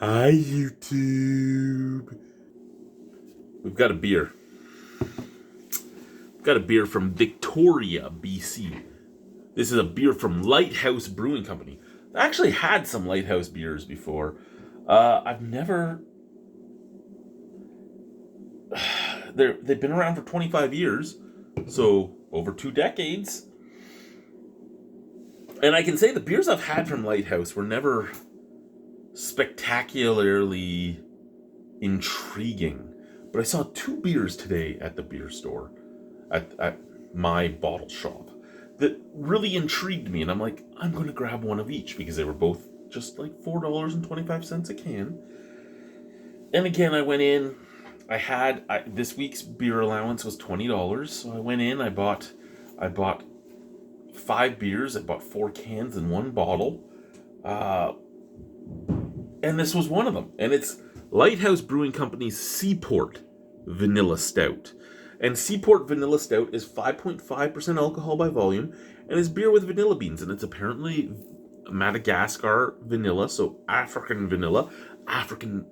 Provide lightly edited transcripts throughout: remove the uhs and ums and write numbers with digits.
Hi, YouTube. We've got a beer. We've got a beer from Victoria, BC. This is a beer from Lighthouse Brewing Company. I actually had some Lighthouse beers before. I've never... They've been around for 25 years, so over 2 decades. And I can say the beers I've had from Lighthouse were never spectacularly intriguing. But I saw 2 beers today at the beer store, at my bottle shop, that really intrigued me. And I'm like, I'm going to grab one of each because they were both just like $4.25 a can. And again, I went in. This week's beer allowance was $20, so I went in. I bought 5 beers. I bought 4 cans and 1 bottle, and this was one of them. And it's Lighthouse Brewing Company's Seaport Vanilla Stout. And Seaport Vanilla Stout is 5.5% alcohol by volume, and is beer with vanilla beans. And it's apparently Madagascar vanilla, so African vanilla.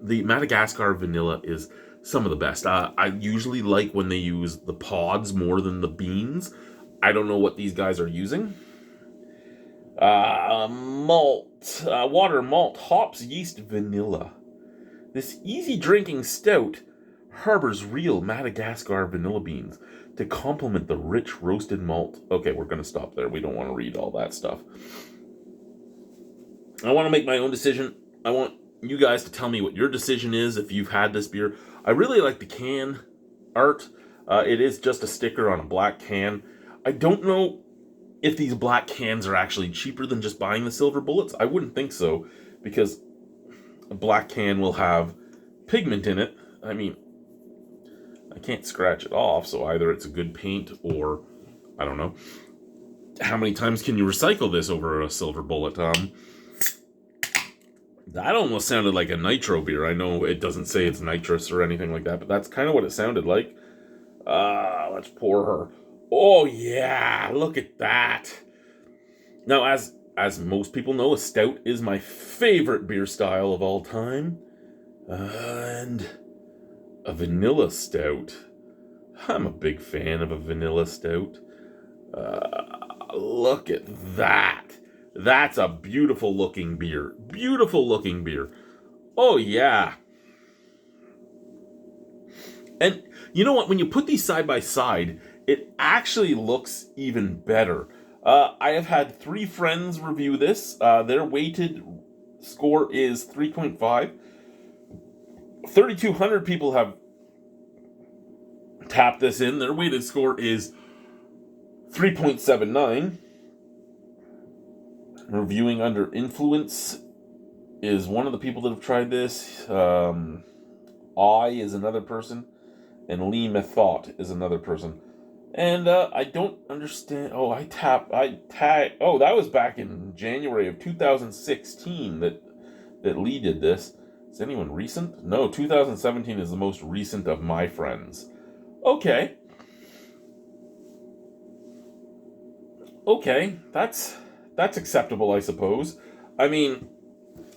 The Madagascar vanilla is some of the best. I usually like when they use the pods more than the beans. I don't know what these guys are using. Water, malt, hops, yeast, vanilla. This easy drinking stout harbors real Madagascar vanilla beans to complement the rich roasted malt. Okay, we're going to stop there. We don't want to read all that stuff. I want to make my own decision. I want you guys to tell me what your decision is if you've had this beer. I really like the can art. It is just a sticker on a black can. I don't know if these black cans are actually cheaper than just buying the silver bullets. I wouldn't think so, because a black can will have pigment in it. I mean, I can't scratch it off, so either it's a good paint or, I don't know. How many times can you recycle this over a silver bullet? That almost sounded like a nitro beer. I know it doesn't say it's nitrous or anything like that, but that's kind of what it sounded like. Let's pour her. Oh yeah, look at that. Now, as most people know, a stout is my favorite beer style of all time. And a vanilla stout. I'm a big fan of a vanilla stout. Look at that. That's a beautiful looking beer. Beautiful looking beer. Oh yeah. And you know what? When you put these side by side, it actually looks even better. I have had 3 friends review this. Their weighted score is 3.5. 3,200 people have tapped this in. Their weighted score is 3.79. Reviewing Under Influence is one of the people that have tried this. I is another person. And Lee Methought is another person. And I don't understand. Oh, that was back in January of 2016 that Lee did this. Is anyone recent? No, 2017 is the most recent of my friends. Okay, that's acceptable, I suppose. I mean,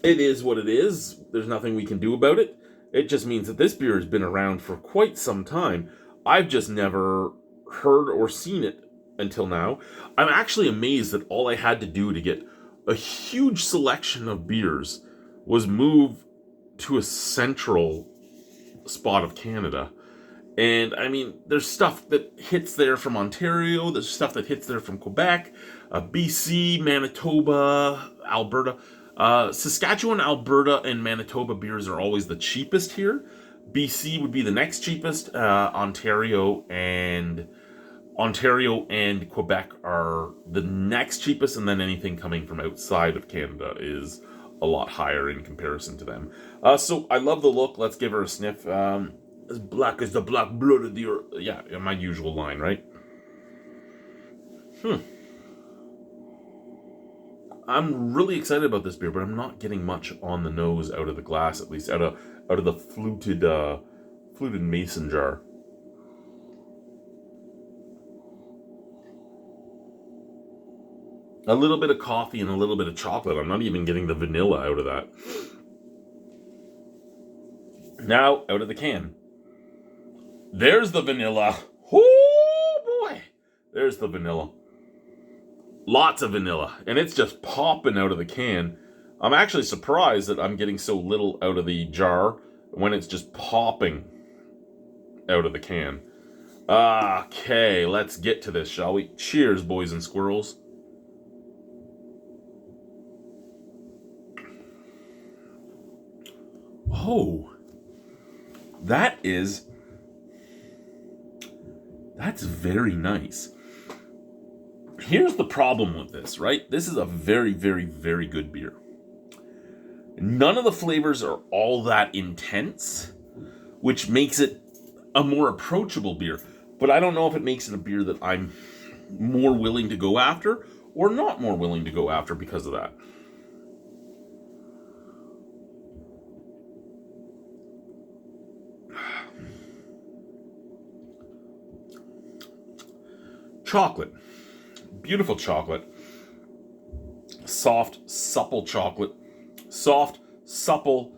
it is what it is. There's nothing we can do about it. It just means that this beer has been around for quite some time. I've just never heard or seen it until now. I'm actually amazed that all I had to do to get a huge selection of beers was move to a central spot of Canada. And I mean, there's stuff that hits there from Ontario, there's stuff that hits there from Quebec, BC, Manitoba, Alberta. Saskatchewan, Alberta, and Manitoba beers are always the cheapest here. BC would be the next cheapest. Ontario and Quebec are the next cheapest, and then anything coming from outside of Canada is a lot higher in comparison to them. So I love the look. Let's give her a sniff. As black as the black blood of the earth. Yeah, my usual line, right? I'm really excited about this beer, but I'm not getting much on the nose out of the glass, at least out of the fluted mason jar. A little bit of coffee and a little bit of chocolate. I'm not even getting the vanilla out of that. Now, out of the can. There's the vanilla. Oh, boy. There's the vanilla. Lots of vanilla. And it's just popping out of the can. I'm actually surprised that I'm getting so little out of the jar when it's just popping out of the can. Okay, let's get to this, shall we? Cheers, boys and squirrels. Oh, that's very nice. Here's the problem with this, right? This is a very, very, very good beer. None of the flavors are all that intense, which makes it a more approachable beer. But I don't know if it makes it a beer that I'm more willing to go after or not more willing to go after because of that. Chocolate. Beautiful chocolate. Soft, supple chocolate. Soft, supple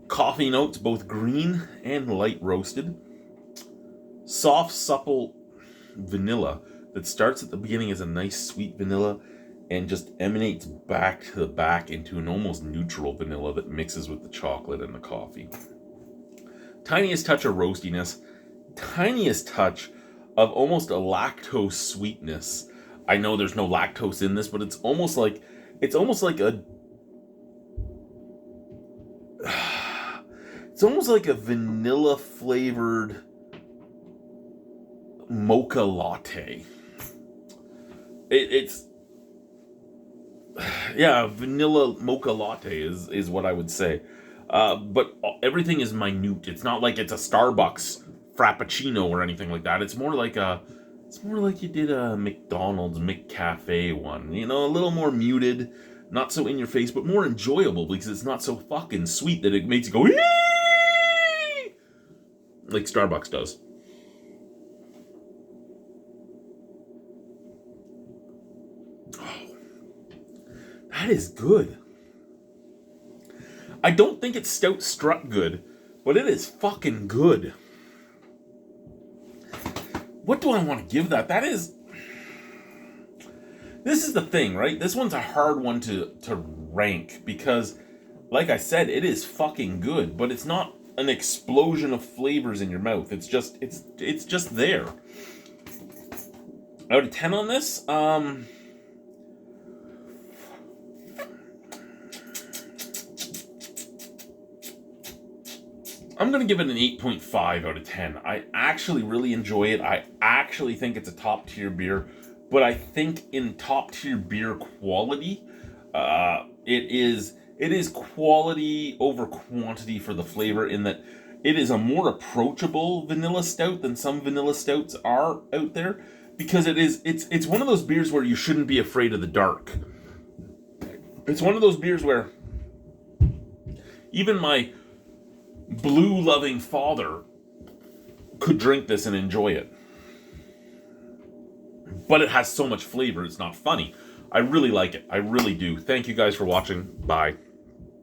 coffee notes, both green and light roasted. Soft, supple vanilla that starts at the beginning as a nice sweet vanilla and just emanates back to the back into an almost neutral vanilla that mixes with the chocolate and the coffee. Tiniest touch of roastiness. Tiniest touch of almost a lactose sweetness. I know there's no lactose in this, but it's almost like a vanilla flavored mocha latte. It's vanilla mocha latte is what I would say. But everything is minute. It's not like it's a Starbucks Frappuccino or anything like that. It's more like you did a McDonald's McCafe one. You know, a little more muted, not so in your face, but more enjoyable because it's not so fucking sweet that it makes you go eee! Like Starbucks does. Oh, that is good. I don't think it's Stout Strut good, but it is fucking good. What do I want to give that? This is the thing, right? This one's a hard one to rank because, like I said, it is fucking good, but it's not an explosion of flavors in your mouth. It's just there. Out of 10 on this, I'm going to give it an 8.5 out of 10. I actually really enjoy it. I actually think it's a top tier beer, but I think in top tier beer quality, it is quality over quantity for the flavor in that it is a more approachable vanilla stout than some vanilla stouts are out there because it's one of those beers where you shouldn't be afraid of the dark. It's one of those beers where even my blue loving father could drink this and enjoy it. But it has so much flavor, it's not funny. I really like it. I really do. Thank you guys for watching. Bye.